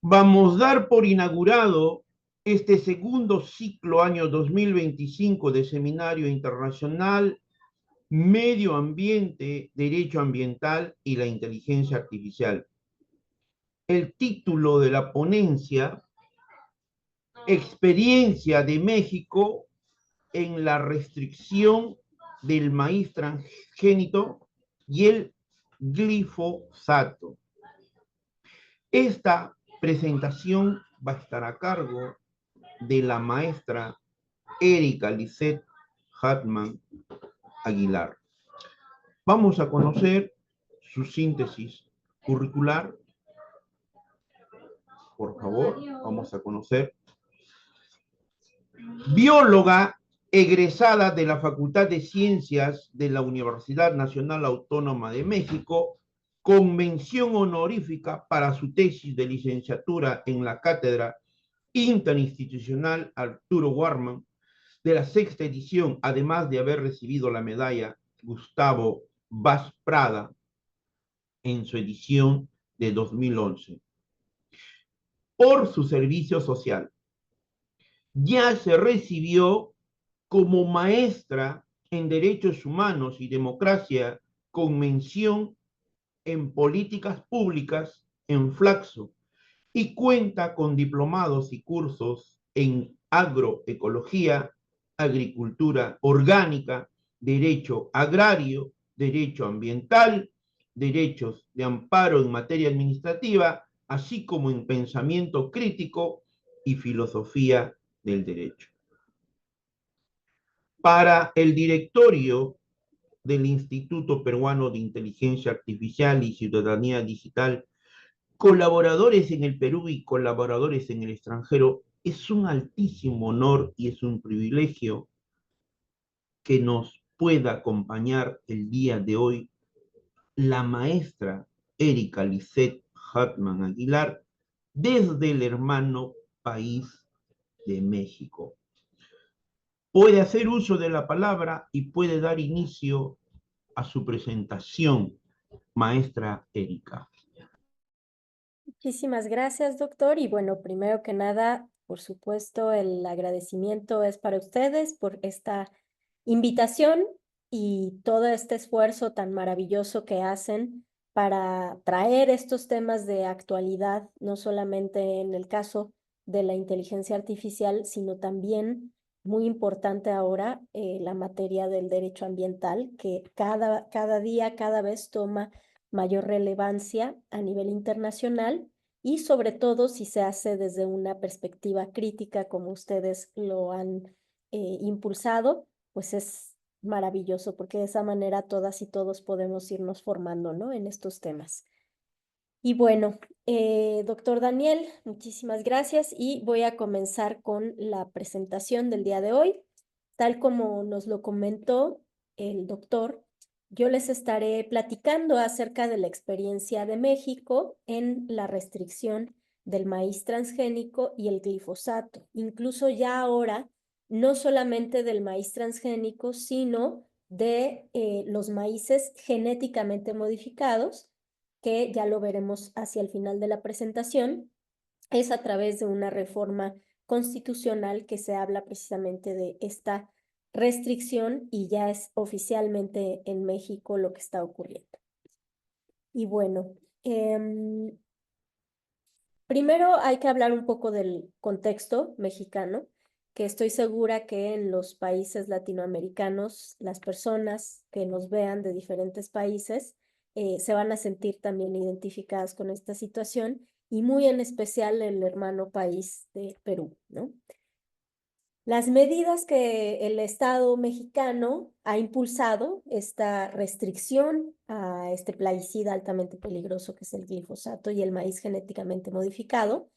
Vamos a dar por inaugurado este segundo ciclo año 2025 de Seminario Internacional Medio Ambiente, Derecho Ambiental y la Inteligencia Artificial. El título de la ponencia, Experiencia de México en la restricción del maíz transgénico y el glifosato. Esta presentación va a estar a cargo de la maestra Erika Lisset Hartman Aguilar. Vamos a conocer su síntesis curricular. Por favor, vamos a conocer. Bióloga egresada de la Facultad de Ciencias de la Universidad Nacional Autónoma de México, con mención honorífica para su tesis de licenciatura en la Cátedra Interinstitucional Arturo Warman de la sexta edición, además de haber recibido la medalla Gustavo Vaz Prada en su edición de 2011, por su servicio social. Ya se recibió como maestra en Derechos Humanos y Democracia con mención en Políticas Públicas en Flaxo y cuenta con diplomados y cursos en agroecología, agricultura orgánica, derecho agrario, derecho ambiental, derechos de amparo en materia administrativa, así como en pensamiento crítico y filosofía del derecho. Para el directorio del Instituto Peruano de Inteligencia Artificial y Ciudadanía Digital, colaboradores en el Perú y colaboradores en el extranjero, es un altísimo honor y es un privilegio que nos pueda acompañar el día de hoy la maestra Erika Lisset Hartman Aguilar desde el hermano país de México. Puede hacer uso de la palabra y puede dar inicio a su presentación, maestra Erika. Muchísimas gracias, doctor. Y bueno, primero que nada, por supuesto, el agradecimiento es para ustedes por esta invitación y todo este esfuerzo tan maravilloso que hacen para traer estos temas de actualidad, no solamente en el caso de la inteligencia artificial, sino también, muy importante ahora, la materia del derecho ambiental, que cada día, cada vez toma mayor relevancia a nivel internacional y sobre todo si se hace desde una perspectiva crítica como ustedes lo han impulsado, pues es maravilloso porque de esa manera todas y todos podemos irnos formando, ¿no? En estos temas. Y bueno, doctor Daniel, muchísimas gracias y voy a comenzar con la presentación del día de hoy. Tal como nos lo comentó el doctor, yo les estaré platicando acerca de la experiencia de México en la restricción del maíz transgénico y el glifosato. Incluso ya ahora, no solamente del maíz transgénico, sino de los maíces genéticamente modificados, que ya lo veremos hacia el final de la presentación, es a través de una reforma constitucional que se habla precisamente de esta restricción y ya es oficialmente en México lo que está ocurriendo. Y bueno, primero hay que hablar un poco del contexto mexicano, que estoy segura que en los países latinoamericanos, las personas que nos vean de diferentes países se van a sentir también identificadas con esta situación y muy en especial el hermano país de Perú, ¿no? Las medidas que el Estado mexicano ha impulsado, esta restricción a este plaguicida altamente peligroso que es el glifosato y el maíz genéticamente modificado,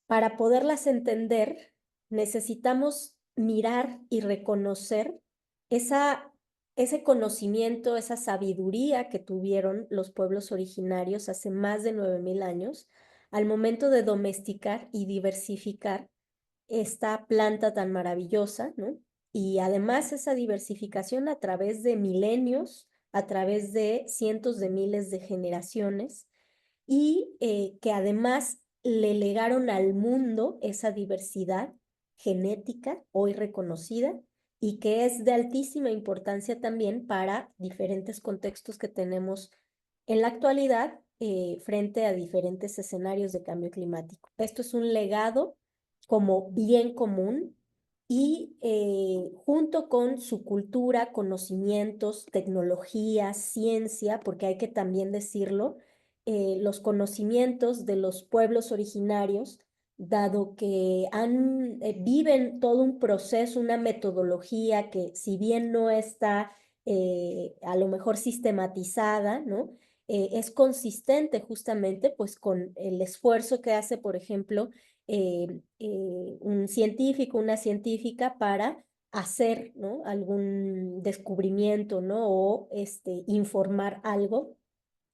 para poderlas entender, necesitamos mirar y reconocer ese conocimiento, esa sabiduría que tuvieron los pueblos originarios hace más de 9,000 años al momento de domesticar y diversificar esta planta tan maravillosa, ¿no? Y además esa diversificación a través de milenios, a través de cientos de miles de generaciones, y que además le legaron al mundo esa diversidad genética hoy reconocida y que es de altísima importancia también para diferentes contextos que tenemos en la actualidad frente a diferentes escenarios de cambio climático. Esto es un legado como bien común y junto con su cultura, conocimientos, tecnología, ciencia, porque hay que también decirlo, los conocimientos de los pueblos originarios, dado que viven todo un proceso, una metodología que si bien no está a lo mejor sistematizada, ¿no? Es consistente justamente pues con el esfuerzo que hace, por ejemplo, un científico, una científica para hacer, ¿no? algún descubrimiento, ¿no? o informar algo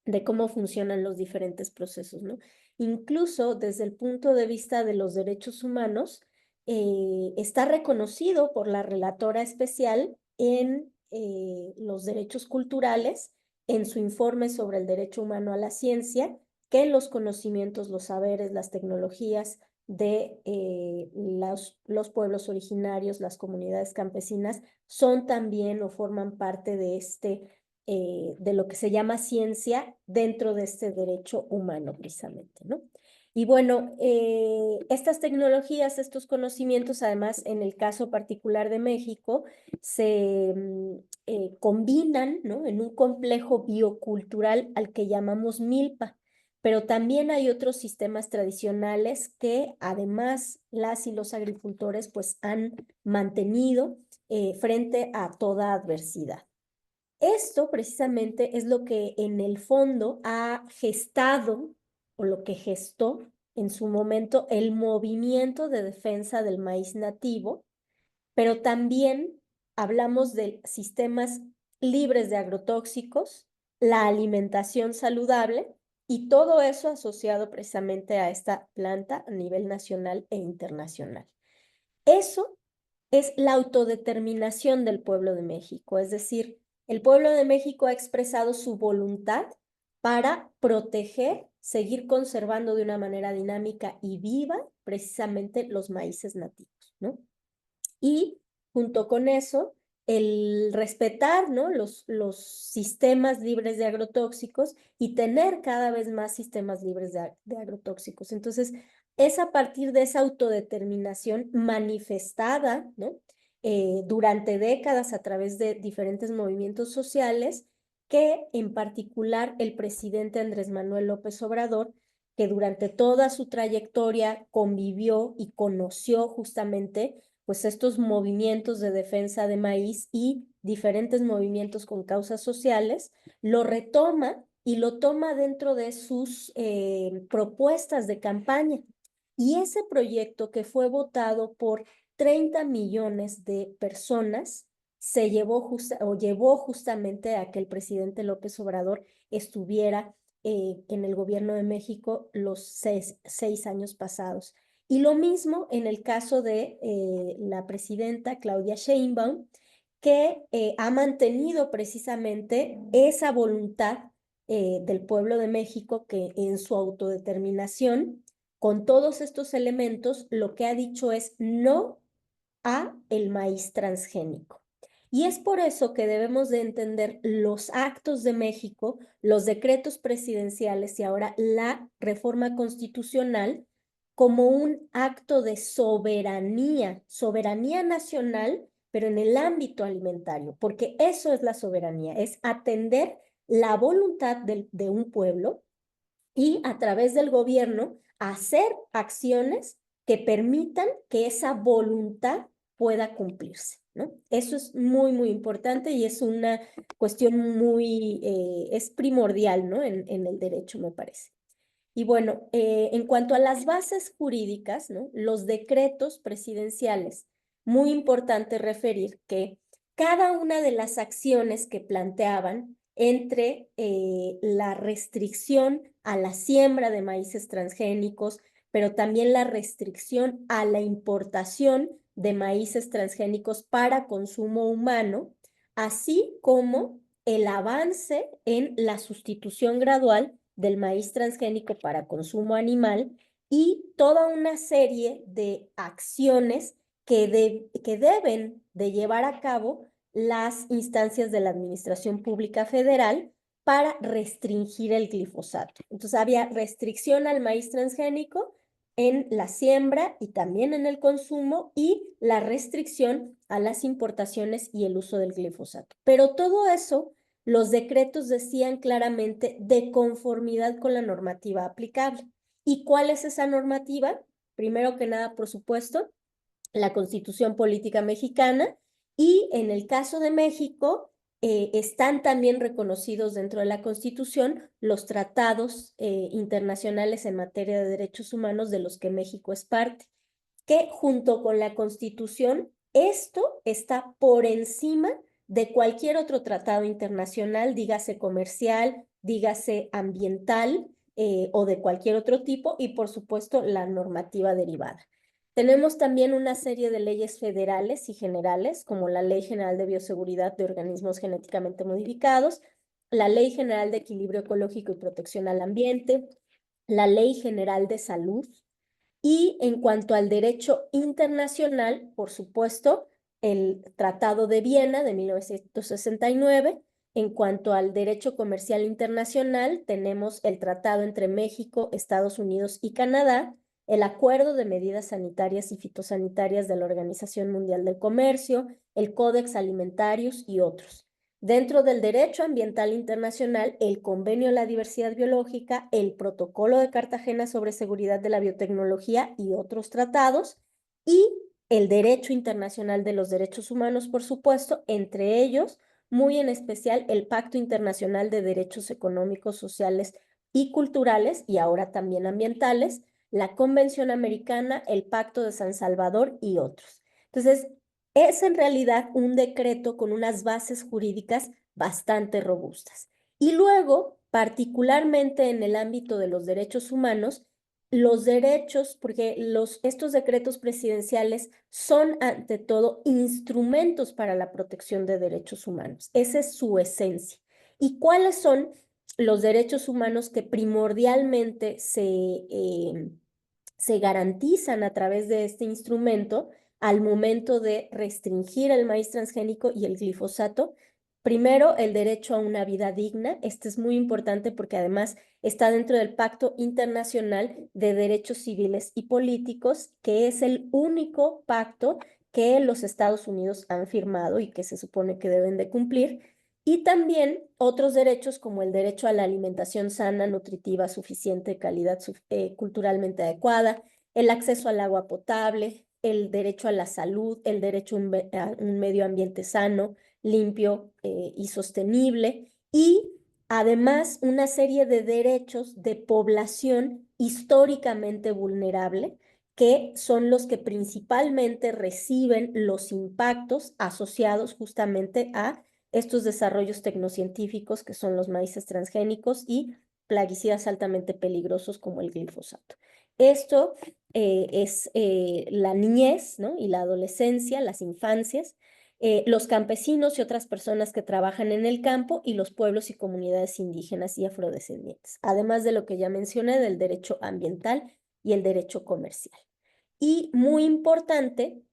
de cómo funcionan los diferentes procesos, ¿no? Incluso desde el punto de vista de los derechos humanos, está reconocido por la relatora especial en los derechos culturales, en su informe sobre el derecho humano a la ciencia, que los conocimientos, los saberes, las tecnologías de los pueblos originarios, las comunidades campesinas, son también o forman parte de lo que se llama ciencia dentro de este derecho humano precisamente, ¿no? Y bueno, estas tecnologías, estos conocimientos, además, en el caso particular de México, se combinan, ¿no? en un complejo biocultural al que llamamos milpa, pero también hay otros sistemas tradicionales que además las y los agricultores pues han mantenido frente a toda adversidad. Esto precisamente es lo que en el fondo ha gestado o lo que gestó en su momento el movimiento de defensa del maíz nativo, pero también hablamos de sistemas libres de agrotóxicos, la alimentación saludable y todo eso asociado precisamente a esta planta a nivel nacional e internacional. Eso es la autodeterminación del pueblo de México, es decir, el pueblo de México ha expresado su voluntad para proteger, seguir conservando de una manera dinámica y viva precisamente los maíces nativos, ¿no? Y junto con eso, el respetar, ¿no? los sistemas libres de agrotóxicos y tener cada vez más sistemas libres de agrotóxicos. Entonces, es a partir de esa autodeterminación manifestada, ¿no? Durante décadas a través de diferentes movimientos sociales que en particular el presidente Andrés Manuel López Obrador, que durante toda su trayectoria convivió y conoció justamente pues estos movimientos de defensa de maíz y diferentes movimientos con causas sociales, lo retoma y lo toma dentro de sus propuestas de campaña. Y ese proyecto que fue votado por 30 millones de personas se llevó, llevó justamente a que el presidente López Obrador estuviera en el gobierno de México los seis años pasados. Y lo mismo en el caso de la presidenta Claudia Sheinbaum, que ha mantenido precisamente esa voluntad del pueblo de México que en su autodeterminación, con todos estos elementos, lo que ha dicho es no a el maíz transgénico. Y es por eso que debemos de entender los actos de México, los decretos presidenciales y ahora la reforma constitucional como un acto de soberanía, soberanía nacional, pero en el ámbito alimentario, porque eso es la soberanía, es atender la voluntad de un pueblo y a través del gobierno hacer acciones que permitan que esa voluntad pueda cumplirse, ¿no? Eso es muy, muy importante y es una cuestión muy, es primordial, ¿no? En el derecho, me parece. Y bueno, en cuanto a las bases jurídicas, ¿no? Los decretos presidenciales, muy importante referir que cada una de las acciones que planteaban entre la restricción a la siembra de maíces transgénicos, pero también la restricción a la importación de maíces transgénicos para consumo humano, así como el avance en la sustitución gradual del maíz transgénico para consumo animal, y toda una serie de acciones que deben de llevar a cabo las instancias de la Administración Pública Federal para restringir el glifosato. Entonces había restricción al maíz transgénico en la siembra y también en el consumo y la restricción a las importaciones y el uso del glifosato. Pero todo eso, los decretos decían claramente de conformidad con la normativa aplicable. ¿Y cuál es esa normativa? Primero que nada, por supuesto, la Constitución Política Mexicana, y en el caso de México están también reconocidos dentro de la Constitución los tratados internacionales en materia de derechos humanos de los que México es parte, que junto con la Constitución, esto está por encima de cualquier otro tratado internacional, dígase comercial, dígase ambiental o de cualquier otro tipo, y por supuesto la normativa derivada. Tenemos también una serie de leyes federales y generales, como la Ley General de Bioseguridad de Organismos Genéticamente Modificados, la Ley General de Equilibrio Ecológico y Protección al Ambiente, la Ley General de Salud. Y en cuanto al derecho internacional, por supuesto, el Tratado de Viena de 1969. En cuanto al derecho comercial internacional, tenemos el tratado entre México, Estados Unidos y Canadá, el Acuerdo de Medidas Sanitarias y Fitosanitarias de la Organización Mundial del Comercio, el Códex Alimentarius y otros. Dentro del derecho ambiental internacional, el Convenio de la Diversidad Biológica, el Protocolo de Cartagena sobre Seguridad de la Biotecnología y otros tratados, y el derecho internacional de los derechos humanos, por supuesto, entre ellos, muy en especial, el Pacto Internacional de Derechos Económicos, Sociales y Culturales, y ahora también ambientales, la Convención Americana, el Pacto de San Salvador y otros. Entonces, es en realidad un decreto con unas bases jurídicas bastante robustas. Y luego, particularmente en el ámbito de los derechos humanos, los derechos, porque estos decretos presidenciales son ante todo instrumentos para la protección de derechos humanos. Esa es su esencia. ¿Y cuáles son los derechos humanos que primordialmente se garantizan a través de este instrumento al momento de restringir el maíz transgénico y el glifosato? Primero, el derecho a una vida digna. Este es muy importante porque además está dentro del Pacto Internacional de Derechos Civiles y Políticos, que es el único pacto que los Estados Unidos han firmado y que se supone que deben de cumplir. Y también otros derechos como el derecho a la alimentación sana, nutritiva, suficiente, de calidad, culturalmente adecuada, el acceso al agua potable, el derecho a la salud, el derecho a un medio ambiente sano, limpio y sostenible, y además una serie de derechos de población históricamente vulnerable, que son los que principalmente reciben los impactos asociados justamente a estos desarrollos tecnocientíficos que son los maíces transgénicos y plaguicidas altamente peligrosos como el glifosato. Esto es la niñez, ¿no? Y la adolescencia, las infancias, los campesinos y otras personas que trabajan en el campo y los pueblos y comunidades indígenas y afrodescendientes, además de lo que ya mencioné del derecho ambiental y el derecho comercial. Y muy importante,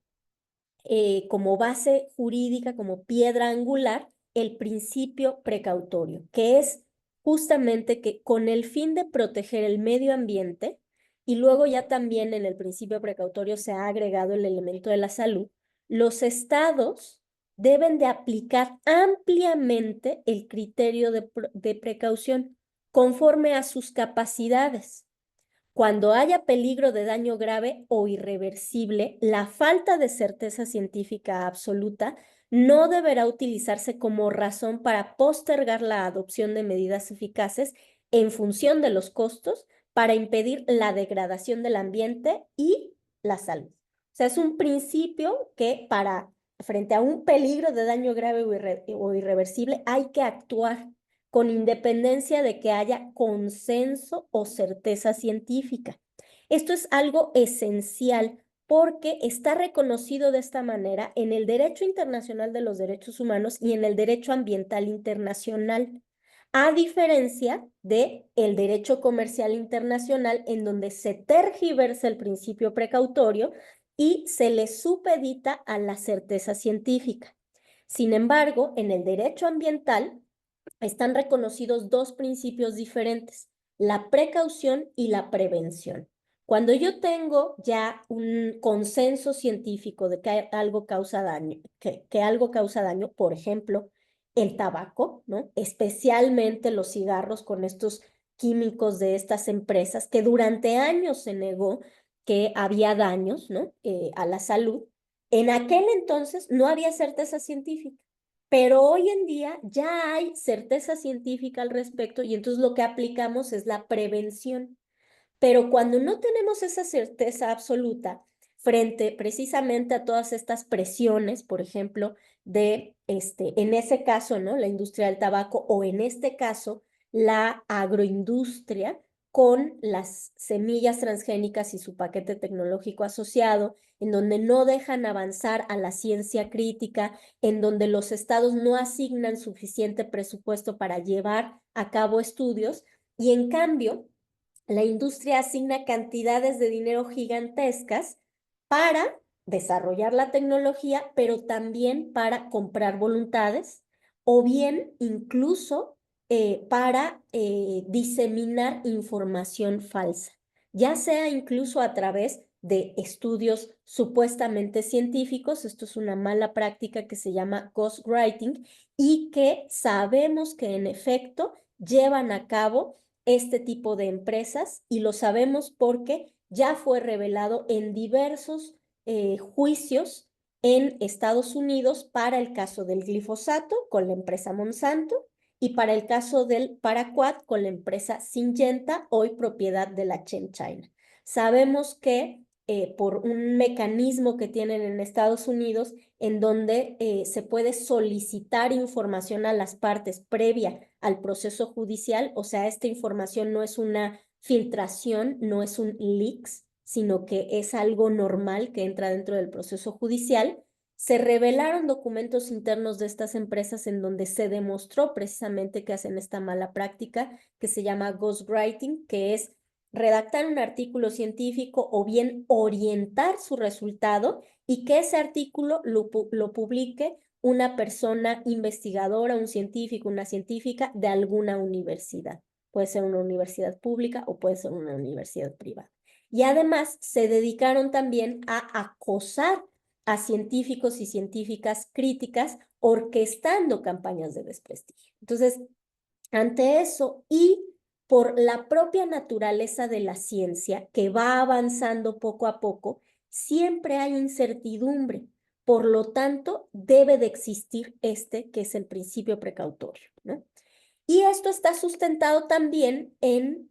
como base jurídica, como piedra angular, el principio precautorio, que es justamente que con el fin de proteger el medio ambiente, y luego ya también en el principio precautorio se ha agregado el elemento de la salud, los estados deben de aplicar ampliamente el criterio de precaución conforme a sus capacidades. Cuando haya peligro de daño grave o irreversible, la falta de certeza científica absoluta no deberá utilizarse como razón para postergar la adopción de medidas eficaces en función de los costos para impedir la degradación del ambiente y la salud. O sea, es un principio que frente a un peligro de daño grave o irreversible, hay que actuar con independencia de que haya consenso o certeza científica. Esto es algo esencial porque está reconocido de esta manera en el derecho internacional de los derechos humanos y en el derecho ambiental internacional. a diferencia de el derecho comercial internacional, en donde se tergiversa el principio precautorio y se le supedita a la certeza científica. Sin embargo, en el derecho ambiental están reconocidos dos principios diferentes, la precaución y la prevención. Cuando yo tengo ya un consenso científico de que algo causa daño, que algo causa daño, por ejemplo, el tabaco, ¿no? Especialmente los cigarros con estos químicos de estas empresas, que durante años se negó que había daños, ¿no? A la salud. En aquel entonces no había certeza científica. Pero hoy en día ya hay certeza científica al respecto y entonces lo que aplicamos es la prevención. Pero cuando no tenemos esa certeza absoluta frente precisamente a todas estas presiones, por ejemplo, en ese caso, ¿no? La industria del tabaco o en este caso, la agroindustria con las semillas transgénicas y su paquete tecnológico asociado, en donde no dejan avanzar a la ciencia crítica, en donde los estados no asignan suficiente presupuesto para llevar a cabo estudios y en cambio, la industria asigna cantidades de dinero gigantescas para desarrollar la tecnología, pero también para comprar voluntades o bien incluso para diseminar información falsa, ya sea incluso a través de estudios supuestamente científicos. Esto es una mala práctica que se llama ghostwriting y que sabemos que en efecto llevan a cabo este tipo de empresas y lo sabemos porque ya fue revelado en diversos juicios en Estados Unidos para el caso del glifosato con la empresa Monsanto y para el caso del Paraquat con la empresa Syngenta, hoy propiedad de la Chen China. Sabemos que por un mecanismo que tienen en Estados Unidos en donde se puede solicitar información a las partes previa al proceso judicial, o sea, esta información no es una filtración, no es un leaks, sino que es algo normal que entra dentro del proceso judicial. Se revelaron documentos internos de estas empresas en donde se demostró precisamente que hacen esta mala práctica que se llama ghostwriting, que es redactar un artículo científico o bien orientar su resultado y que ese artículo lo publique una persona investigadora, un científico, una científica de alguna universidad. Puede ser una universidad pública o puede ser una universidad privada. Y además se dedicaron también a acosar a científicos y científicas críticas orquestando campañas de desprestigio. Entonces, ante eso y por la propia naturaleza de la ciencia que va avanzando poco a poco, siempre hay incertidumbre. Por lo tanto, debe de existir que es el principio precautorio, ¿no? Y esto está sustentado también en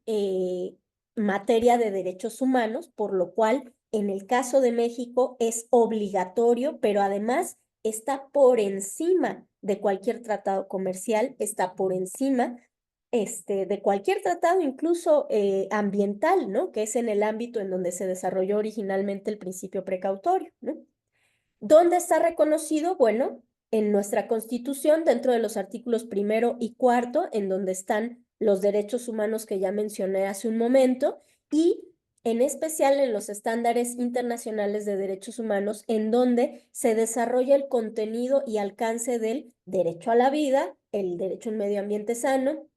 materia de derechos humanos, por lo cual en el caso de México es obligatorio, pero además está por encima de cualquier tratado comercial, está por encima de cualquier tratado, incluso ambiental, ¿no? Que es en el ámbito en donde se desarrolló originalmente el principio precautorio, ¿no? ¿Dónde está reconocido? Bueno, en nuestra Constitución, dentro de los artículos primero y cuarto, en donde están los derechos humanos que ya mencioné hace un momento, y en especial en los estándares internacionales de derechos humanos, en donde se desarrolla el contenido y alcance del derecho a la vida, el derecho a un medio ambiente sano,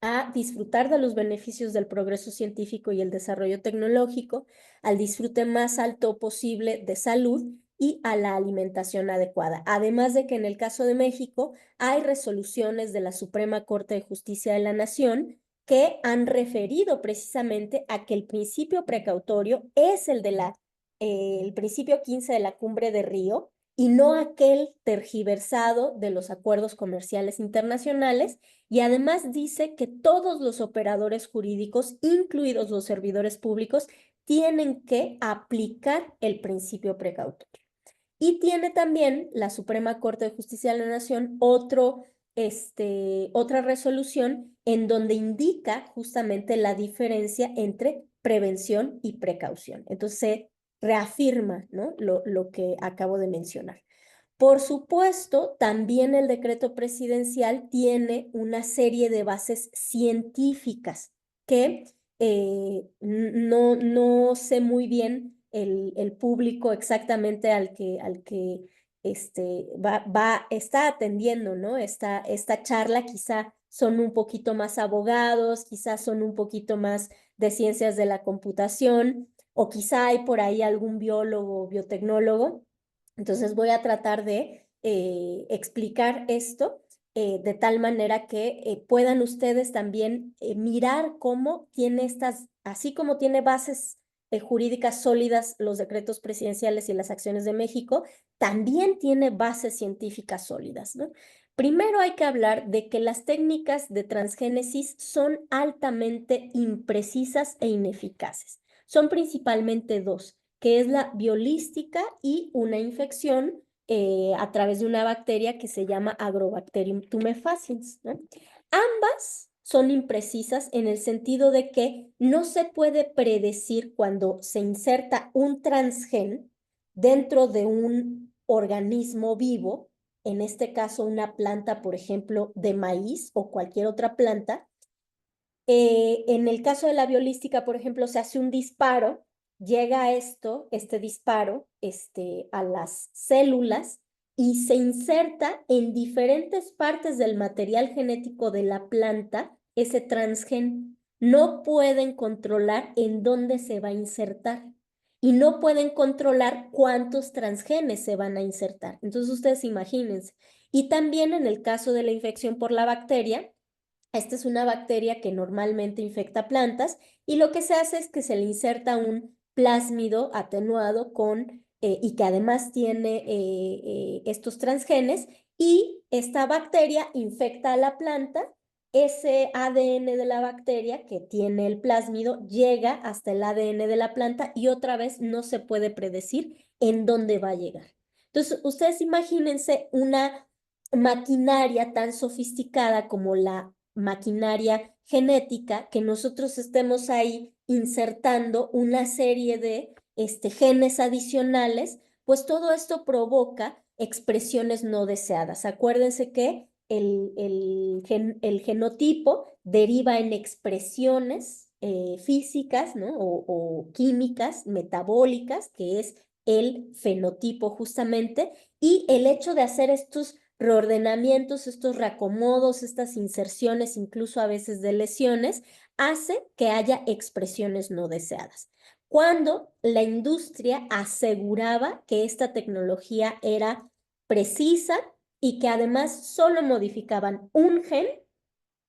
a disfrutar de los beneficios del progreso científico y el desarrollo tecnológico, al disfrute más alto posible de salud y a la alimentación adecuada. Además de que en el caso de México hay resoluciones de la Suprema Corte de Justicia de la Nación que han referido precisamente a que el principio precautorio es el principio 15 de la Cumbre de Río y no aquel tergiversado de los acuerdos comerciales internacionales, y además dice que todos los operadores jurídicos, incluidos los servidores públicos, tienen que aplicar el principio precautorio. Y tiene también la Suprema Corte de Justicia de la Nación otra resolución en donde indica justamente la diferencia entre prevención y precaución. Entonces se reafirma, ¿no? lo que acabo de mencionar. Por supuesto, también el decreto presidencial tiene una serie de bases científicas que no sé muy bien el público exactamente al que está atendiendo, ¿no? Esta charla quizá son un poquito más abogados, quizás son un poquito más de ciencias de la computación, o quizá hay por ahí algún biólogo o biotecnólogo. Entonces voy a tratar de explicar esto de tal manera que puedan ustedes también mirar cómo tiene así como tiene bases jurídicas sólidas los decretos presidenciales y las acciones de México, también tiene bases científicas sólidas, ¿no? Primero hay que hablar de que las técnicas de transgénesis son altamente imprecisas e ineficaces. Son principalmente dos, que es la biolística y una infección a través de una bacteria que se llama Agrobacterium tumefaciens, ¿no? Ambas son imprecisas en el sentido de que no se puede predecir cuando se inserta un transgen dentro de un organismo vivo, en este caso una planta, por ejemplo, de maíz o cualquier otra planta. En el caso de la biolística, por ejemplo, se hace un disparo, llega este disparo, a las células y se inserta en diferentes partes del material genético de la planta ese transgen. No pueden controlar en dónde se va a insertar y no pueden controlar cuántos transgenes se van a insertar. Entonces, ustedes imagínense. Y también en el caso de la infección por la bacteria, esta es una bacteria que normalmente infecta plantas y lo que se hace es que se le inserta un plásmido atenuado y que además tiene estos transgenes, y esta bacteria infecta a la planta. Ese ADN de la bacteria que tiene el plásmido llega hasta el ADN de la planta y otra vez no se puede predecir en dónde va a llegar. Entonces, ustedes imagínense una maquinaria tan sofisticada como la maquinaria genética, que nosotros estemos ahí insertando una serie de genes adicionales, pues todo esto provoca expresiones no deseadas. Acuérdense que el genotipo deriva en expresiones físicas, ¿no? O químicas, metabólicas, que es el fenotipo justamente, y el hecho de hacer estos reordenamientos, estos reacomodos, estas inserciones, incluso a veces de lesiones, hace que haya expresiones no deseadas. Cuando la industria aseguraba que esta tecnología era precisa y que además solo modificaban un gen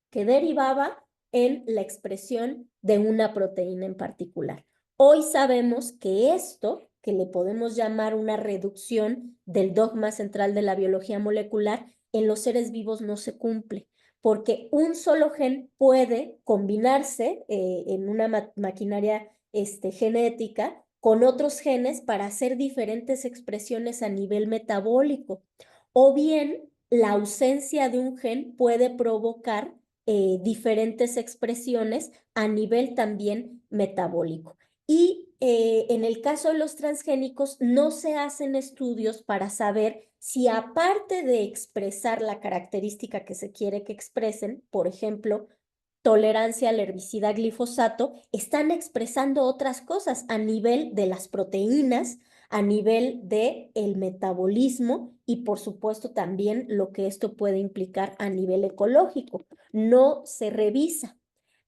que derivaba en la expresión de una proteína en particular. Hoy sabemos que esto, que le podemos llamar una reducción del dogma central de la biología molecular, en los seres vivos no se cumple, porque un solo gen puede combinarse en una maquinaria genética con otros genes para hacer diferentes expresiones a nivel metabólico, o bien la ausencia de un gen puede provocar diferentes expresiones a nivel también metabólico. Y en el caso de los transgénicos no se hacen estudios para saber si, aparte de expresar la característica que se quiere que expresen, por ejemplo, tolerancia al herbicida glifosato, están expresando otras cosas a nivel de las proteínas, a nivel de el metabolismo y por supuesto también lo que esto puede implicar a nivel ecológico. No se revisa,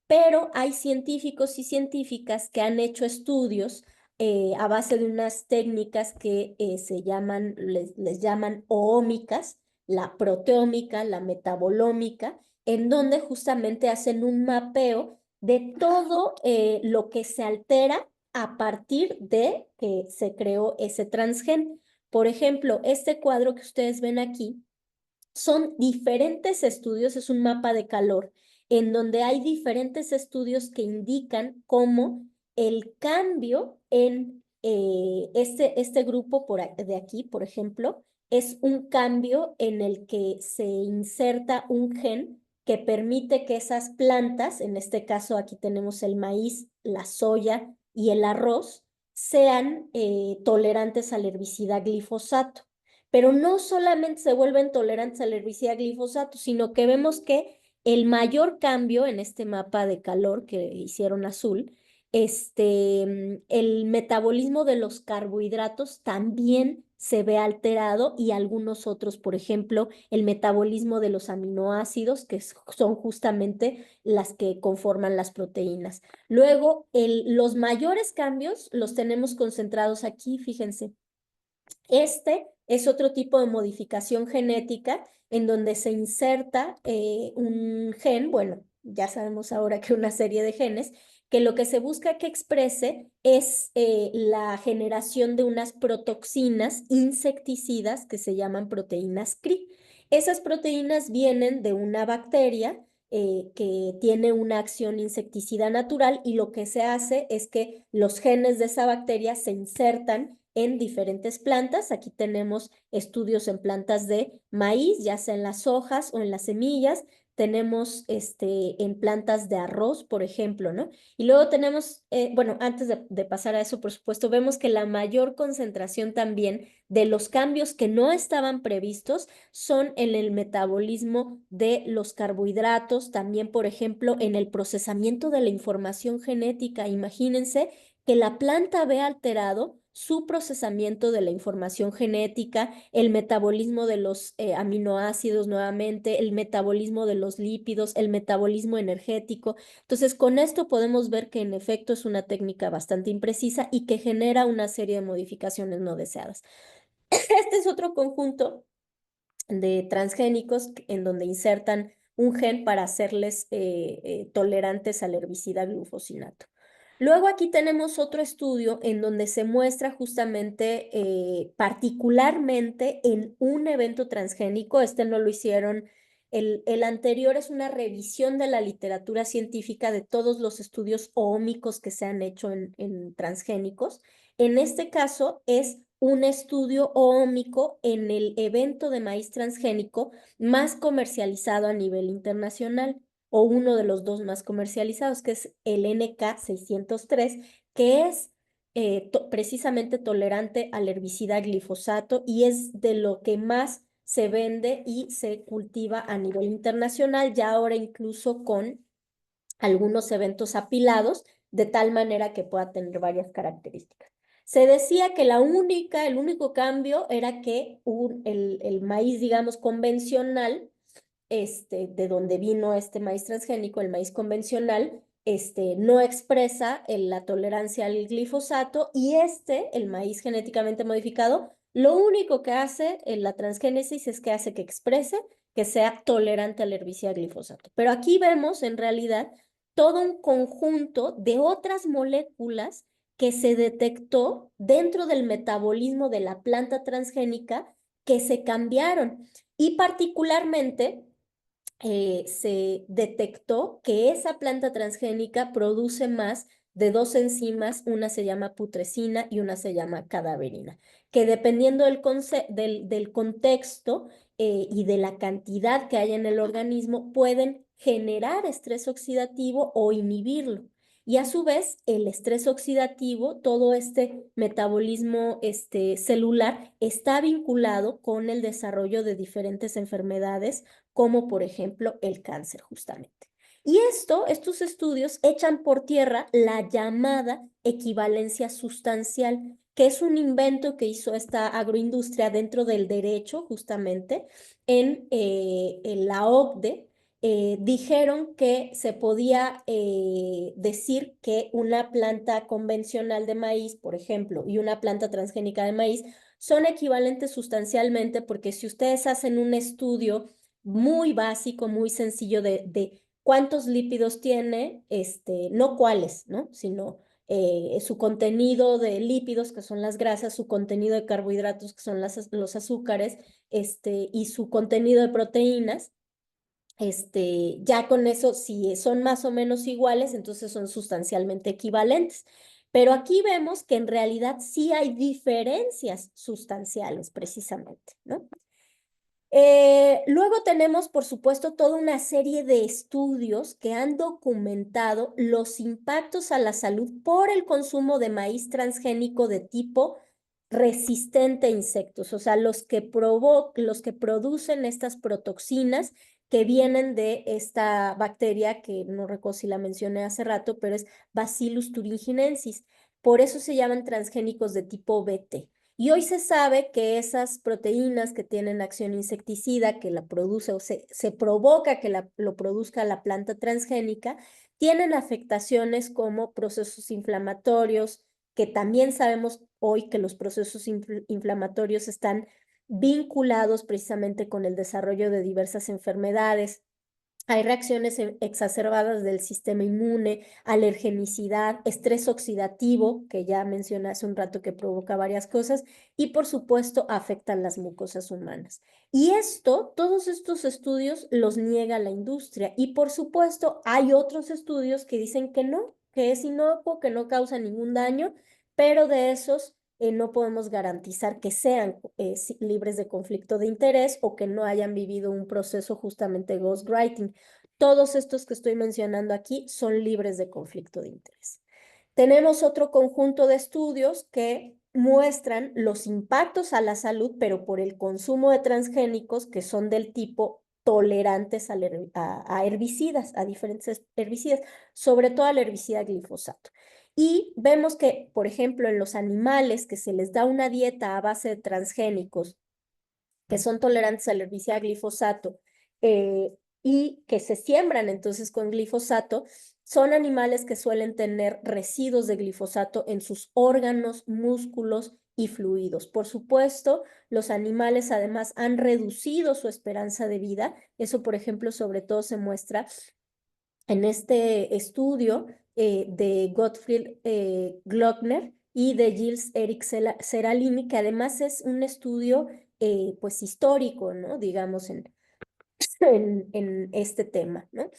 pero hay científicos y científicas que han hecho estudios a base de unas técnicas que les llaman oómicas, la proteómica, la metabolómica, en donde justamente hacen un mapeo de todo lo que se altera a partir de que se creó ese transgen. Por ejemplo, este cuadro que ustedes ven aquí son diferentes estudios, es un mapa de calor, en donde hay diferentes estudios que indican cómo el cambio en este grupo de aquí, por ejemplo, es un cambio en el que se inserta un gen que permite que esas plantas, en este caso aquí tenemos el maíz, la soya y el arroz, sean tolerantes al herbicida glifosato. pero no solamente se vuelven tolerantes al herbicida glifosato, sino que vemos que el mayor cambio en este mapa de calor que hicieron azul, el metabolismo de los carbohidratos también se ve alterado y algunos otros, por ejemplo, el metabolismo de los aminoácidos, que son justamente las que conforman las proteínas. Luego, los mayores cambios los tenemos concentrados aquí, fíjense. Este es otro tipo de modificación genética en donde se inserta un gen, bueno, ya sabemos ahora que una serie de genes, que lo que se busca que exprese es la generación de unas protoxinas insecticidas que se llaman proteínas CRI. Esas proteínas vienen de una bacteria que tiene una acción insecticida natural y lo que se hace es que los genes de esa bacteria se insertan en diferentes plantas. Aquí tenemos estudios en plantas de maíz, ya sea en las hojas o en las semillas. Tenemos en plantas de arroz, por ejemplo, ¿no? Y luego tenemos, bueno, antes de pasar a eso, por supuesto, vemos que la mayor concentración también de los cambios que no estaban previstos son en el metabolismo de los carbohidratos, también, por ejemplo, en el procesamiento de la información genética. Imagínense que la planta ve alterado su procesamiento de la información genética, el metabolismo de los aminoácidos nuevamente, el metabolismo de los lípidos, el metabolismo energético. Entonces, con esto podemos ver que en efecto es una técnica bastante imprecisa y que genera una serie de modificaciones no deseadas. Este es otro conjunto de transgénicos en donde insertan un gen para hacerles tolerantes al herbicida glufosinato. Luego aquí tenemos otro estudio en donde se muestra justamente, particularmente en un evento transgénico, este no lo hicieron, el anterior es una revisión de la literatura científica de todos los estudios oómicos que se han hecho en transgénicos. En este caso es un estudio oómico en el evento de maíz transgénico más comercializado a nivel internacional, o uno de los dos más comercializados, que es el NK603, que es precisamente tolerante al herbicida glifosato y es de lo que más se vende y se cultiva a nivel internacional, ya ahora incluso con algunos eventos apilados, de tal manera que pueda tener varias características. Se decía que el único cambio era que el maíz, digamos, convencional, de donde vino este maíz transgénico, el maíz convencional, no expresa la tolerancia al glifosato y el maíz genéticamente modificado, lo único que hace en la transgénesis es que hace que exprese que sea tolerante al herbicida glifosato. Pero aquí vemos en realidad todo un conjunto de otras moléculas que se detectó dentro del metabolismo de la planta transgénica que se cambiaron y particularmente se detectó que esa planta transgénica produce más de dos enzimas, una se llama putrescina y una se llama cadaverina, que dependiendo del contexto y de la cantidad que hay en el organismo, pueden generar estrés oxidativo o inhibirlo. Y a su vez, el estrés oxidativo, todo este metabolismo celular, está vinculado con el desarrollo de diferentes enfermedades como por ejemplo el cáncer justamente. Y estos estudios echan por tierra la llamada equivalencia sustancial, que es un invento que hizo esta agroindustria dentro del derecho justamente en la OCDE. Dijeron que se podía decir que una planta convencional de maíz, por ejemplo, y una planta transgénica de maíz son equivalentes sustancialmente porque si ustedes hacen un estudio muy básico, muy sencillo de cuántos lípidos tiene, no cuáles, ¿no? Sino su contenido de lípidos, que son las grasas, su contenido de carbohidratos, que son los azúcares, y su contenido de proteínas. Ya con eso, si son más o menos iguales, entonces son sustancialmente equivalentes. Pero aquí vemos que en realidad sí hay diferencias sustanciales, precisamente, ¿no? Luego tenemos, por supuesto, toda una serie de estudios que han documentado los impactos a la salud por el consumo de maíz transgénico de tipo resistente a insectos, o sea, los que producen estas protoxinas que vienen de esta bacteria, que no recuerdo si la mencioné hace rato, pero es Bacillus thuringiensis. Por eso se llaman transgénicos de tipo BT. Y hoy se sabe que esas proteínas que tienen acción insecticida, que la produce o se provoca que lo produzca la planta transgénica, tienen afectaciones como procesos inflamatorios, que también sabemos hoy que los procesos inflamatorios están vinculados precisamente con el desarrollo de diversas enfermedades. Hay reacciones exacerbadas del sistema inmune, alergenicidad, estrés oxidativo, que ya mencioné hace un rato que provoca varias cosas, y por supuesto afectan las mucosas humanas. Y todos estos estudios los niega la industria. Y por supuesto hay otros estudios que dicen que no, que es inocuo, que no causa ningún daño, pero de esos no podemos garantizar que sean libres de conflicto de interés o que no hayan vivido un proceso justamente ghostwriting. Todos estos que estoy mencionando aquí son libres de conflicto de interés. Tenemos otro conjunto de estudios que muestran los impactos a la salud, pero por el consumo de transgénicos que son del tipo tolerantes a herbicidas, a diferentes herbicidas, sobre todo al herbicida glifosato. Y vemos que, por ejemplo, en los animales que se les da una dieta a base de transgénicos, que son tolerantes al herbicida glifosato, y que se siembran entonces con glifosato, son animales que suelen tener residuos de glifosato en sus órganos, músculos y fluidos. Por supuesto, los animales además han reducido su esperanza de vida. Eso, por ejemplo, sobre todo se muestra en este estudio de Gottfried Glockner y de Gilles Eric Seralini, que además es un estudio pues histórico, ¿no? Digamos, en este tema, ¿no?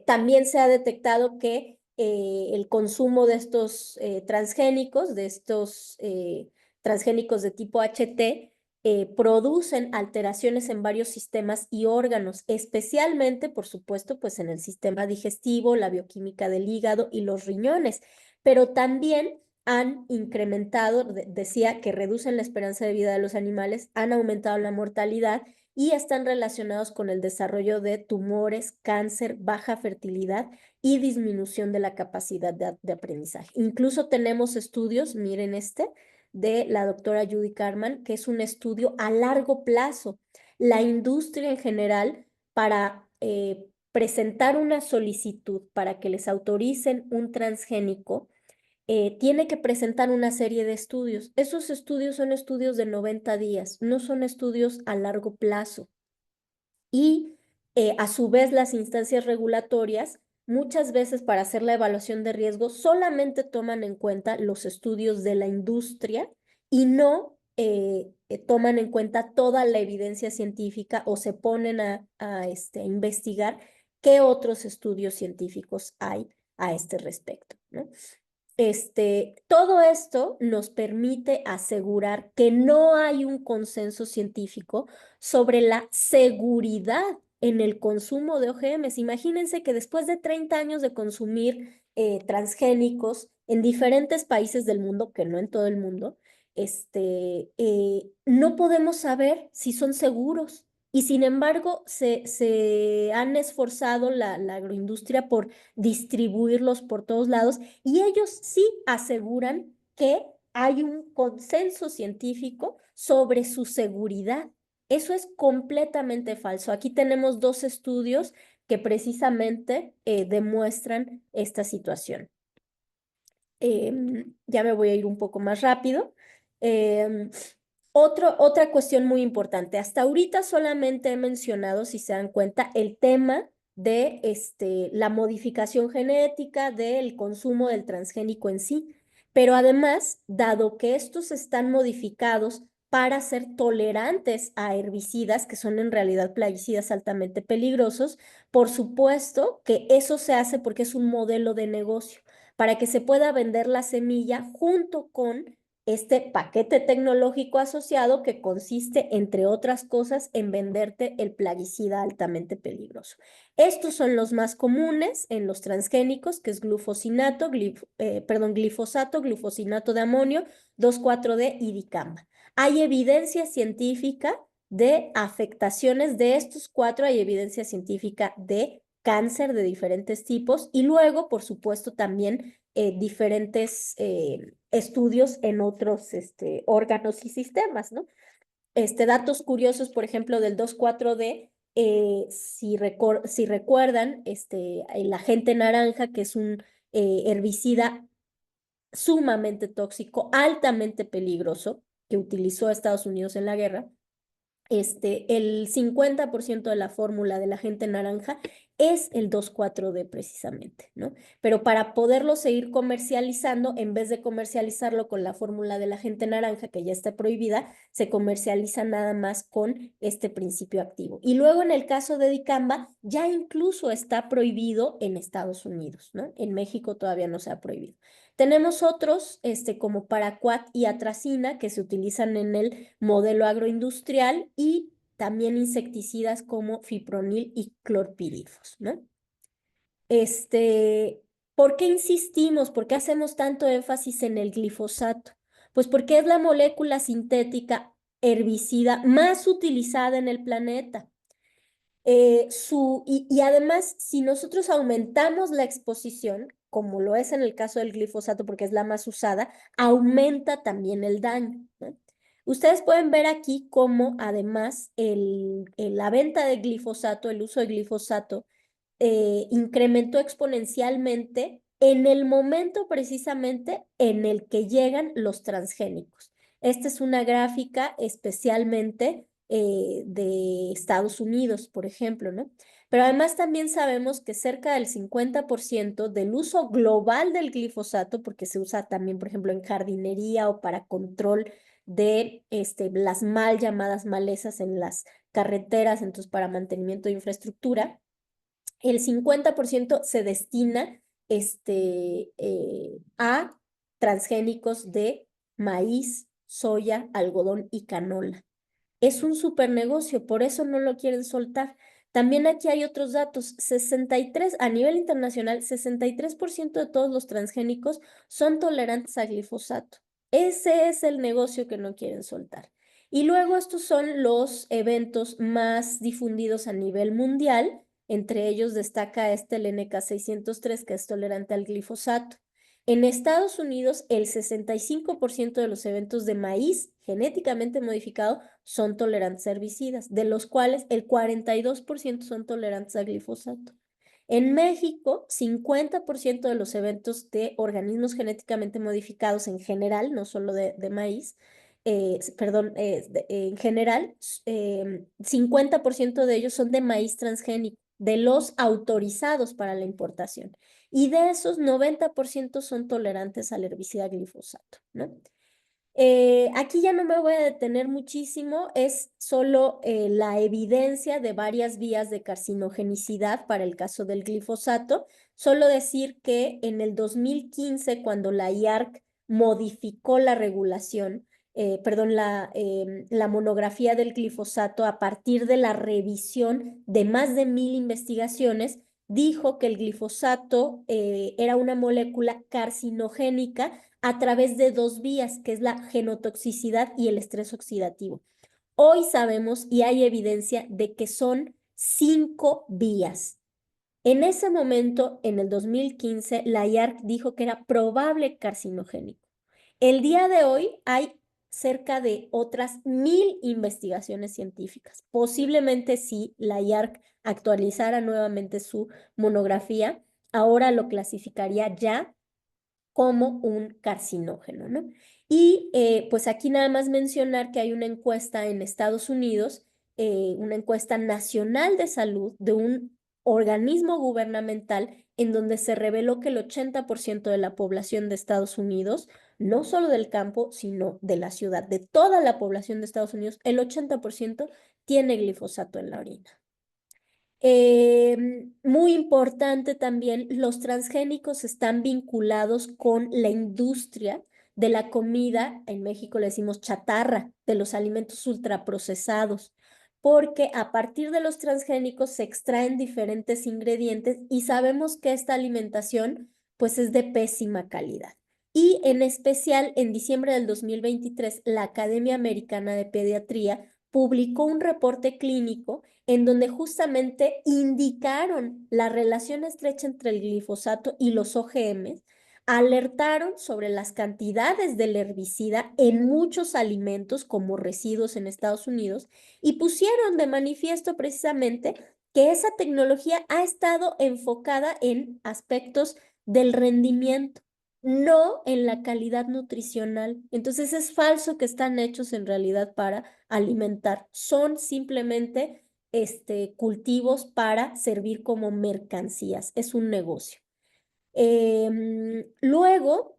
También se ha detectado que el consumo de estos transgénicos, transgénicos de tipo HT, producen alteraciones en varios sistemas y órganos, especialmente, por supuesto, pues en el sistema digestivo, la bioquímica del hígado y los riñones, pero también han incrementado, decía que reducen la esperanza de vida de los animales, han aumentado la mortalidad y están relacionados con el desarrollo de tumores, cáncer, baja fertilidad y disminución de la capacidad de aprendizaje. Incluso tenemos estudios, miren de la doctora Judy Carman, que es un estudio a largo plazo. La industria en general, para presentar una solicitud para que les autoricen un transgénico, tiene que presentar una serie de estudios. Esos estudios son estudios de 90 días, no son estudios a largo plazo. Y a su vez las instancias regulatorias, muchas veces para hacer la evaluación de riesgo, solamente toman en cuenta los estudios de la industria y no toman en cuenta toda la evidencia científica o se ponen a investigar qué otros estudios científicos hay a este respecto, ¿no? Todo esto nos permite asegurar que no hay un consenso científico sobre la seguridad en el consumo de OGMs. Imagínense que después de 30 años de consumir transgénicos en diferentes países del mundo, que no en todo el mundo, no podemos saber si son seguros. Y sin embargo, se han esforzado la agroindustria por distribuirlos por todos lados y ellos sí aseguran que hay un consenso científico sobre su seguridad. Eso es completamente falso. Aquí tenemos dos estudios que precisamente demuestran esta situación. Ya me voy a ir un poco más rápido. Em, otra cuestión muy importante. Hasta ahorita solamente he mencionado, si se dan cuenta, el tema de la modificación genética, del consumo del transgénico en sí. Pero además, dado que estos están modificados para ser tolerantes a herbicidas, que son en realidad plaguicidas altamente peligrosos, por supuesto que eso se hace porque es un modelo de negocio para que se pueda vender la semilla junto con este paquete tecnológico asociado que consiste, entre otras cosas, en venderte el plaguicida altamente peligroso. Estos son los más comunes en los transgénicos, que es glufosinato, glifosato, glufosinato de amonio, 2,4-D y dicamba. Hay evidencia científica de afectaciones de estos cuatro, hay evidencia científica de cáncer de diferentes tipos y luego, por supuesto, también diferentes estudios en otros órganos y sistemas, ¿no? Datos curiosos, por ejemplo, del 2,4-D, si recuerdan, el agente naranja, que es un herbicida sumamente tóxico, altamente peligroso, que utilizó Estados Unidos en la guerra, el 50% de la fórmula del agente naranja es el 2,4-D precisamente, ¿no? Pero para poderlo seguir comercializando, en vez de comercializarlo con la fórmula del agente naranja, que ya está prohibida, se comercializa nada más con este principio activo. Y luego en el caso de dicamba, ya incluso está prohibido en Estados Unidos, ¿no? En México todavía no se ha prohibido. Tenemos otros, como paraquat y atracina, que se utilizan en el modelo agroindustrial y también insecticidas como fipronil y clorpirifos, ¿no? ¿Por qué insistimos? ¿Por qué hacemos tanto énfasis en el glifosato? Pues porque es la molécula sintética herbicida más utilizada en el planeta. Y además, si nosotros aumentamos la exposición, como lo es en el caso del glifosato, porque es la más usada, aumenta también el daño, ¿no? Ustedes pueden ver aquí cómo además la venta de glifosato, el uso de glifosato, incrementó exponencialmente en el momento precisamente en el que llegan los transgénicos. Esta es una gráfica especialmente de Estados Unidos, por ejemplo, ¿no? Pero además también sabemos que cerca del 50% del uso global del glifosato, porque se usa también, por ejemplo, en jardinería o para control de las mal llamadas malezas en las carreteras, entonces para mantenimiento de infraestructura, el 50% se destina a transgénicos de maíz, soya, algodón y canola. Es un super negocio, por eso no lo quieren soltar. También aquí hay otros datos. 63, a nivel internacional, 63% de todos los transgénicos son tolerantes a glifosato. Ese es el negocio que no quieren soltar. Y luego estos son los eventos más difundidos a nivel mundial. Entre ellos destaca el NK603, que es tolerante al glifosato. En Estados Unidos, el 65% de los eventos de maíz genéticamente modificado son tolerantes a herbicidas, de los cuales el 42% son tolerantes a glifosato. En México, 50% de los eventos de organismos genéticamente modificados en general, no solo de maíz, en general, 50% de ellos son de maíz transgénico, de los autorizados para la importación. Y de esos, 90% son tolerantes al herbicida glifosato, ¿no? Aquí ya no me voy a detener muchísimo, es solo la evidencia de varias vías de carcinogenicidad para el caso del glifosato. Solo decir que en el 2015, cuando la IARC modificó la regulación, la monografía del glifosato a partir de la revisión de más de 1,000 investigaciones, dijo que el glifosato era una molécula carcinogénica a través de dos vías, que es la genotoxicidad y el estrés oxidativo. Hoy sabemos y hay evidencia de que son 5 vías. En ese momento, en el 2015, la IARC dijo que era probable carcinogénico. El día de hoy hay cerca de otras 1,000 investigaciones científicas. Posiblemente si la IARC actualizara nuevamente su monografía, ahora lo clasificaría ya como un carcinógeno, ¿no? Y pues aquí nada más mencionar que hay una encuesta en Estados Unidos, una encuesta nacional de salud de un organismo gubernamental en donde se reveló que el 80% de la población de Estados Unidos, no solo del campo, sino de la ciudad, de toda la población de Estados Unidos, el 80% tiene glifosato en la orina. Muy importante también, los transgénicos están vinculados con la industria de la comida, en México le decimos chatarra, de los alimentos ultraprocesados, porque a partir de los transgénicos se extraen diferentes ingredientes y sabemos que esta alimentación pues es de pésima calidad. Y en especial en diciembre del 2023, la Academia Americana de Pediatría publicó un reporte clínico en donde justamente indicaron la relación estrecha entre el glifosato y los OGMs, alertaron sobre las cantidades del herbicida en muchos alimentos como residuos en Estados Unidos y pusieron de manifiesto precisamente que esa tecnología ha estado enfocada en aspectos del rendimiento, no en la calidad nutricional. Entonces es falso que están hechos en realidad para alimentar, son simplemente cultivos para servir como mercancías, es un negocio. Luego,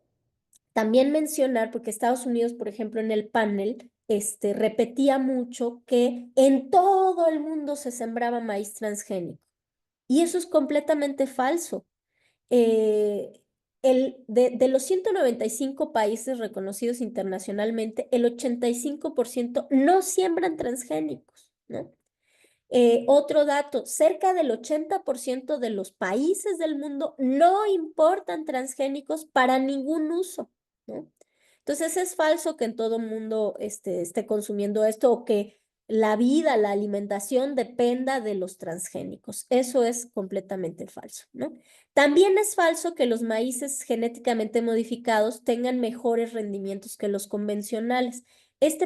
también mencionar, porque Estados Unidos, por ejemplo, en el panel, repetía mucho que en todo el mundo se sembraba maíz transgénico. Y eso es completamente falso. Eh, de los 195 países reconocidos internacionalmente, el 85% no siembran transgénicos, ¿no? Otro dato, cerca del 80% de los países del mundo no importan transgénicos para ningún uso, ¿no? Entonces es falso que en todo mundo esté consumiendo esto o que la vida, la alimentación dependa de los transgénicos. Eso es completamente falso, ¿no? También es falso que los maíces genéticamente modificados tengan mejores rendimientos que los convencionales.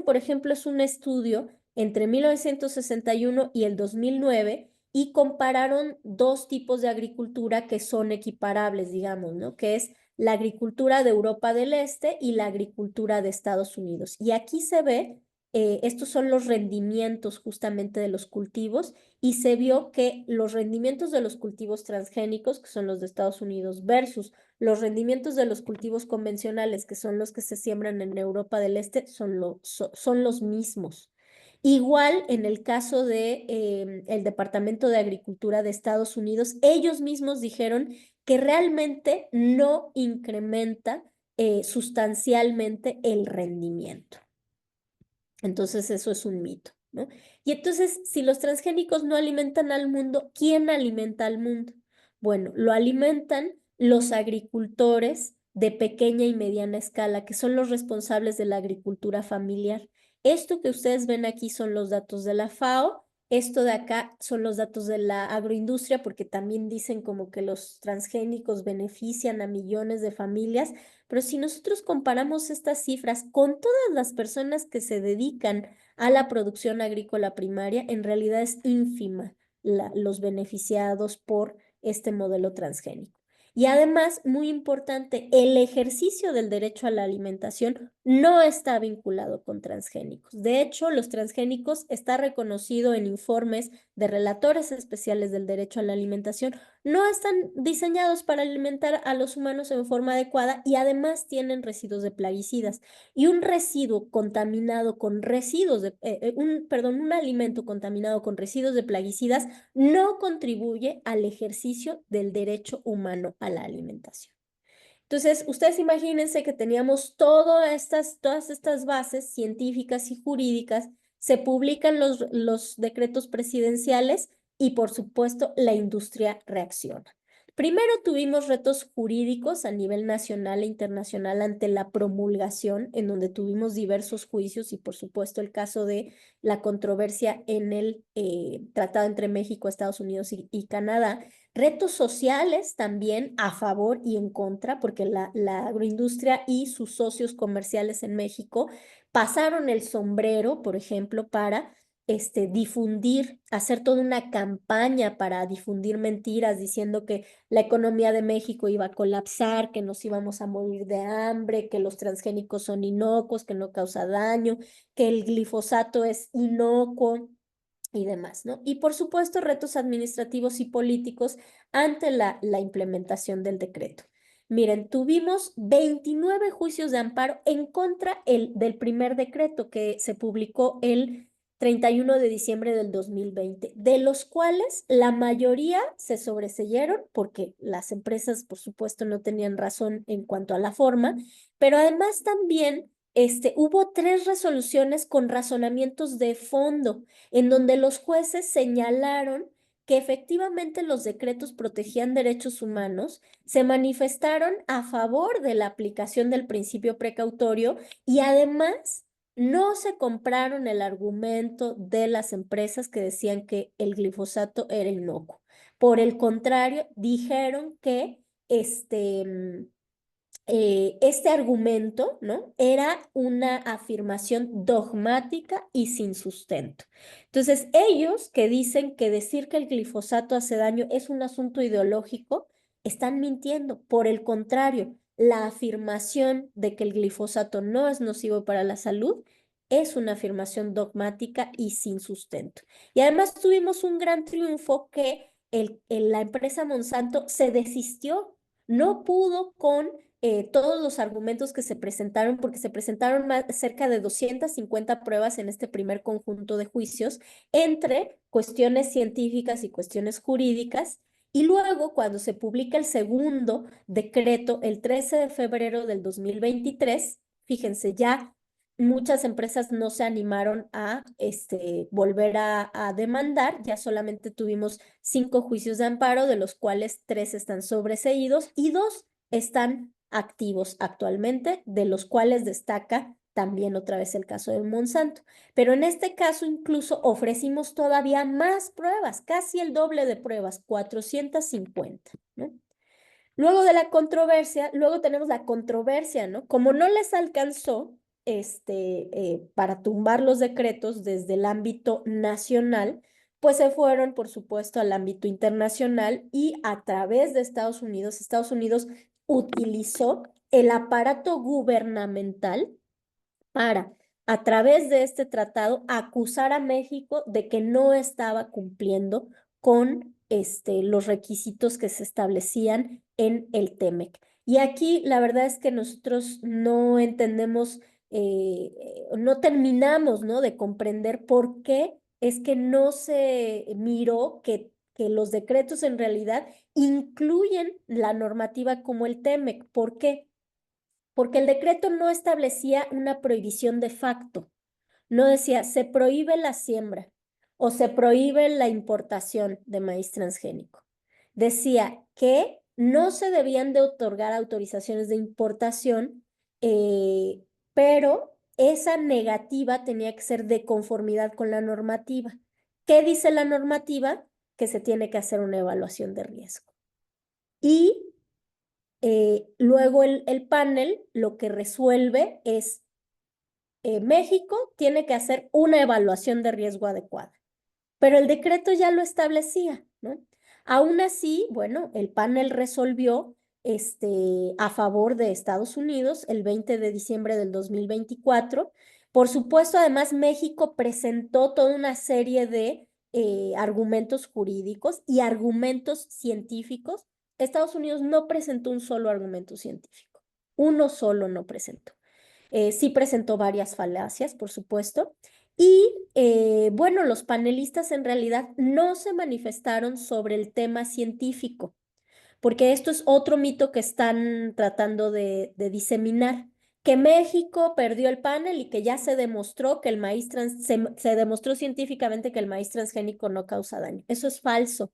Por ejemplo, es un estudio entre 1961 y el 2009 y compararon dos tipos de agricultura que son equiparables, digamos, ¿no? Que es la agricultura de Europa del Este y la agricultura de Estados Unidos. Y aquí se ve, estos son los rendimientos justamente de los cultivos y se vio que los rendimientos de los cultivos transgénicos, que son los de Estados Unidos, versus los rendimientos de los cultivos convencionales, que son los que se siembran en Europa del Este, son los mismos. Igual en el caso de el Departamento de Agricultura de Estados Unidos, ellos mismos dijeron que realmente no incrementa sustancialmente el rendimiento. Entonces eso es un mito, ¿no? Y entonces, si los transgénicos no alimentan al mundo, ¿quién alimenta al mundo? Bueno, lo alimentan los agricultores de pequeña y mediana escala, que son los responsables de la agricultura familiar. Esto que ustedes ven aquí son los datos de la FAO. Esto de acá son los datos de la agroindustria, porque también dicen como que los transgénicos benefician a millones de familias. Pero si nosotros comparamos estas cifras con todas las personas que se dedican a la producción agrícola primaria, en realidad es ínfima los beneficiados por este modelo transgénico. Y además, muy importante, el ejercicio del derecho a la alimentación no está vinculado con transgénicos. De hecho, los transgénicos está reconocido en informes de relatores especiales del derecho a la alimentación, no están diseñados para alimentar a los humanos en forma adecuada y además tienen residuos de plaguicidas. Y un residuo contaminado con residuos de, un alimento contaminado con residuos de plaguicidas no contribuye al ejercicio del derecho humano a la alimentación. Entonces, ustedes imagínense que teníamos todas estas bases científicas y jurídicas, se publican los decretos presidenciales y, por supuesto, la industria reacciona. Primero tuvimos retos jurídicos a nivel nacional e internacional ante la promulgación, en donde tuvimos diversos juicios y, por supuesto, el caso de la controversia en el tratado entre México, Estados Unidos y Canadá. Retos sociales también a favor y en contra, porque la agroindustria y sus socios comerciales en México pasaron el sombrero, por ejemplo, para difundir, hacer toda una campaña para difundir mentiras diciendo que la economía de México iba a colapsar, que nos íbamos a morir de hambre, que los transgénicos son inocuos, que no causa daño, que el glifosato es inocuo y demás, ¿no? Y por supuesto, retos administrativos y políticos ante la implementación del decreto. Miren, tuvimos 29 juicios de amparo en contra del primer decreto que se publicó el 31 de diciembre del 2020, de los cuales la mayoría se sobreseyeron porque las empresas, por supuesto, no tenían razón en cuanto a la forma, pero además también hubo 3 resoluciones con razonamientos de fondo, en donde los jueces señalaron que efectivamente los decretos protegían derechos humanos, se manifestaron a favor de la aplicación del principio precautorio y además no se compraron el argumento de las empresas que decían que el glifosato era inocuo. Por el contrario, dijeron que este argumento, ¿no? Era una afirmación dogmática y sin sustento. Entonces, ellos que dicen que decir que el glifosato hace daño es un asunto ideológico, están mintiendo. Por el contrario, la afirmación de que el glifosato no es nocivo para la salud es una afirmación dogmática y sin sustento. Y además tuvimos un gran triunfo que la empresa Monsanto se desistió, no pudo con todos los argumentos que se presentaron, porque se presentaron cerca de 250 pruebas en este primer conjunto de juicios, entre cuestiones científicas y cuestiones jurídicas. Y luego, cuando se publica el segundo decreto, el 13 de febrero del 2023, fíjense, ya muchas empresas no se animaron a volver a demandar, ya solamente tuvimos 5 juicios de amparo, de los cuales 3 están sobreseídos y 2 están activos actualmente, de los cuales destaca también otra vez el caso de Monsanto. Pero en este caso incluso ofrecimos todavía más pruebas, casi el doble de pruebas, 450, ¿no? Luego de la controversia, luego tenemos la controversia, ¿no? Como no les alcanzó para tumbar los decretos desde el ámbito nacional, pues se fueron, por supuesto, al ámbito internacional y a través de Estados Unidos utilizó el aparato gubernamental para, a través de este tratado, acusar a México de que no estaba cumpliendo con los requisitos que se establecían en el TEMEC. Y aquí la verdad es que nosotros no entendemos, no terminamos, ¿no?, de comprender por qué es que no se miró que los decretos en realidad incluyen la normativa como el TEMEC. ¿Por qué? Porque el decreto no establecía una prohibición de facto. No decía, se prohíbe la siembra o se prohíbe la importación de maíz transgénico. Decía que no se debían de otorgar autorizaciones de importación, pero esa negativa tenía que ser de conformidad con la normativa. ¿Qué dice la normativa? Que se tiene que hacer una evaluación de riesgo. Y luego el panel lo que resuelve es México tiene que hacer una evaluación de riesgo adecuada, pero el decreto ya lo establecía, ¿no? Aún así, bueno, el panel resolvió a favor de Estados Unidos el 20 de diciembre del 2024. Por supuesto, además, México presentó toda una serie de argumentos jurídicos y argumentos científicos. Estados Unidos no presentó un solo argumento científico, uno solo no presentó. Sí presentó varias falacias, por supuesto. Y bueno, los panelistas en realidad no se manifestaron sobre el tema científico, porque esto es otro mito que están tratando de diseminar, que México perdió el panel y que ya se demostró que el maíz se demostró científicamente que el maíz transgénico no causa daño. Eso es falso.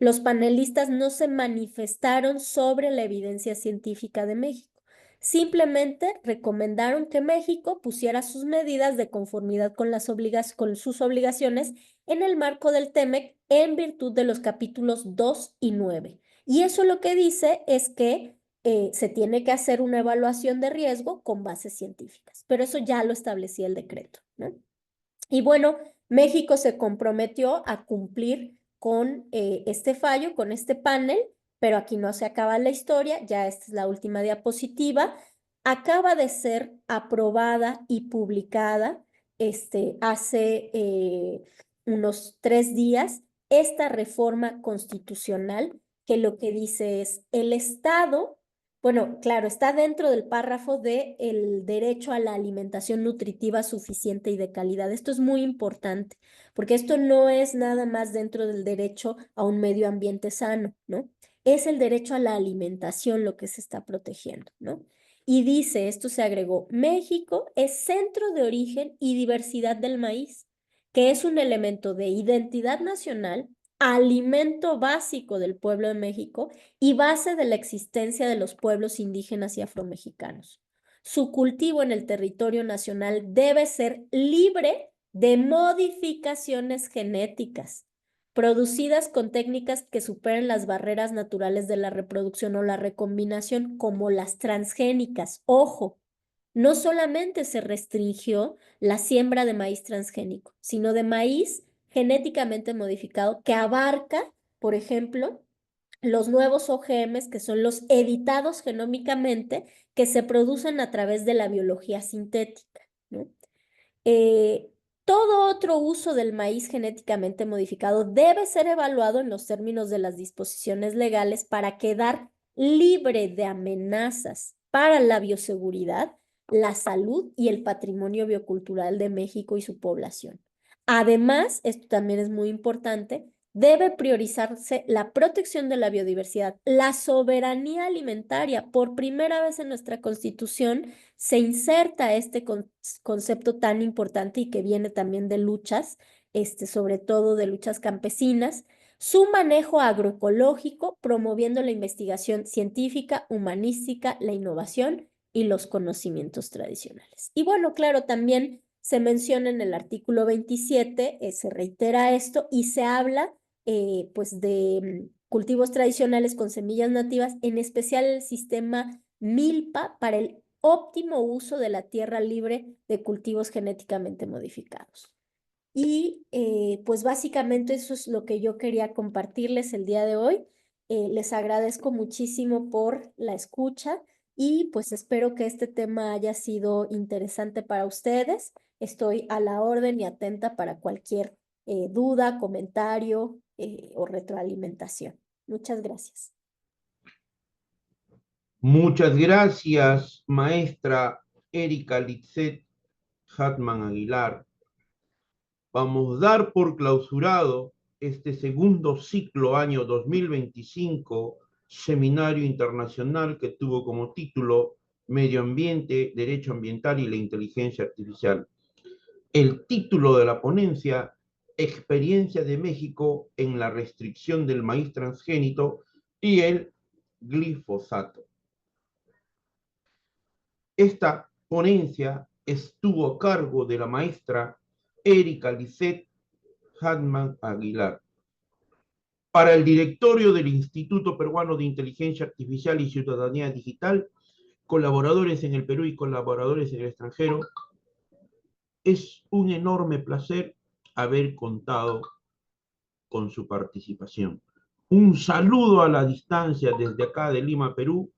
Los panelistas no se manifestaron sobre la evidencia científica de México. Simplemente recomendaron que México pusiera sus medidas de conformidad con sus obligaciones en el marco del TEMEC en virtud de los capítulos 2 y 9. Y eso lo que dice es que se tiene que hacer una evaluación de riesgo con bases científicas, pero eso ya lo establecía el decreto, ¿no? Y bueno, México se comprometió a cumplir con este fallo, con este panel, pero aquí no se acaba la historia, ya esta es la última diapositiva. Acaba de ser aprobada y publicada hace unos 3 días esta reforma constitucional que lo que dice es el Estado, Bueno, claro, está dentro del párrafo de el derecho a la alimentación nutritiva suficiente y de calidad. Esto es muy importante, porque esto no es nada más dentro del derecho a un medio ambiente sano, ¿no? Es el derecho a la alimentación lo que se está protegiendo, ¿no? Y dice, esto se agregó, México es centro de origen y diversidad del maíz, que es un elemento de identidad nacional, alimento básico del pueblo de México y base de la existencia de los pueblos indígenas y afromexicanos. Su cultivo en el territorio nacional debe ser libre de modificaciones genéticas, producidas con técnicas que superen las barreras naturales de la reproducción o la recombinación, como las transgénicas. Ojo, no solamente se restringió la siembra de maíz transgénico, sino de maíz genéticamente modificado que abarca, por ejemplo, los nuevos OGMs, que son los editados genómicamente, que se producen a través de la biología sintética, ¿no? Eh, Todo otro uso del maíz genéticamente modificado debe ser evaluado en los términos de las disposiciones legales para quedar libre de amenazas para la bioseguridad, la salud y el patrimonio biocultural de México y su población. Además, esto también es muy importante, debe priorizarse la protección de la biodiversidad, la soberanía alimentaria. Por primera vez en nuestra Constitución se inserta este concepto tan importante y que viene también de luchas, sobre todo de luchas campesinas, su manejo agroecológico, promoviendo la investigación científica, humanística, la innovación y los conocimientos tradicionales. Y bueno, claro, también se menciona en el artículo 27, se reitera esto y se habla pues de cultivos tradicionales con semillas nativas, en especial el sistema MILPA para el óptimo uso de la tierra libre de cultivos genéticamente modificados. Y pues básicamente eso es lo que yo quería compartirles el día de hoy. Les agradezco muchísimo por la escucha y pues espero que este tema haya sido interesante para ustedes. Estoy a la orden y atenta para cualquier duda, comentario o retroalimentación. Muchas gracias. Muchas gracias, maestra Erika Litzet Hartman Aguilar. Vamos a dar por clausurado este segundo ciclo año 2025, seminario internacional que tuvo como título Medio Ambiente, Derecho Ambiental y la Inteligencia Artificial. El título de la ponencia, Experiencia de México en la restricción del maíz transgénico y el glifosato. Esta ponencia estuvo a cargo de la maestra Erika Litzet Hartman Aguilar. Para el directorio del Instituto Peruano de Inteligencia Artificial y Ciudadanía Digital, colaboradores en el Perú y colaboradores en el extranjero, es un enorme placer haber contado con su participación. Un saludo a la distancia desde acá de Lima, Perú,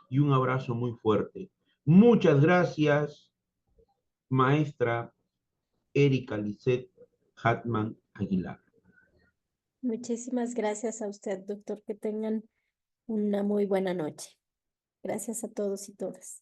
y un abrazo muy fuerte. Muchas gracias, maestra Erika Litzet Hartman Aguilar. Muchísimas gracias a usted, doctor. Que tengan una muy buena noche. Gracias a todos y todas.